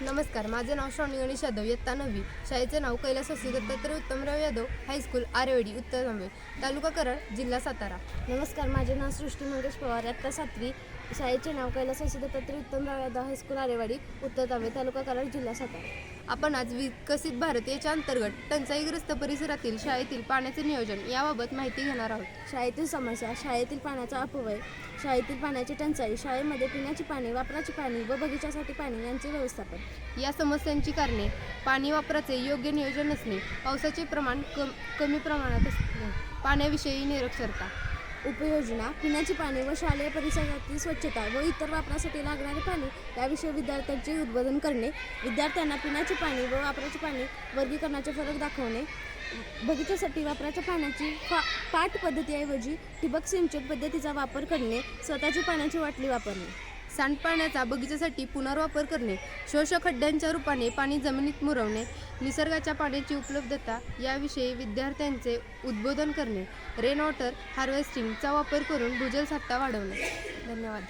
नमस्कार, माझे नाव श्रावणी गणेश यादव, इयत्ता 9वी. शाळेचे नाव कैलास वसई दत्तात्रय उत्तमराव यादव हायस्कूल, आरेवाडी, उत्तर तांबे, तालुका कराड, जिल्हा सातारा. नमस्कार, माझे नाव सृष्टी मंगेश पवार, इयत्ता 7वी. शाळेचे नाव कैलास वसई दत्तात्रय उत्तमराव यादव हायस्कूल, आरेवाडी, उत्तर तांबे, तालुका कराड, जिल्हा सातारा. आपण आज विकसित भारत याच्या अंतर्गत टंचाईग्रस्त परिसरातील शाळेतील पाण्याचे नियोजन याबाबत माहिती घेणार आहोत. शाळेतील समस्या, शाळेतील पाण्याचा अपव्यय, शाळेतील पाण्याची टंचाई, शाळेमध्ये पिण्याचे पाणी, वापराचे पाणी व बगीचासाठी पाणी यांचे व्यवस्थापन. या समस्यांची कारणे: पाणी वापराचे योग्य नियोजन नसणे, पावसाचे प्रमाण कमी प्रमाणात असणे, पाण्याविषयी निरक्षरता. उपाययोजना: पिण्याचे पाणी व शालेय परिसरातील स्वच्छता व इतर वापरासाठी लागणारे पाणी याविषयी विद्यार्थ्यांचे उद्बोधन करणे. विद्यार्थ्यांना पिण्याचे पाणी व वापराचे पाणी वर्गीकरणाचे फरक दाखवणे. बगीचासाठी वापराच्या पाण्याची पाट पद्धतीऐवजी ठिबक सिंचन पद्धतीचा वापर करणे. स्वतःची पाण्याची बाटली वापरणे. सांडपाण्याचा बगीचासाठी पुनर्वापर करणे. शोषखड्ड्यांच्या रूपाने पाणी जमिनीत मुरवणे. निसर्गाच्या पाण्याची उपलब्धता याविषयी विद्यार्थ्यांचे उद्बोधन करणे. रेन वॉटर हार्वेस्टिंगचा वापर करून भूजल साठा वाढवणे. धन्यवाद.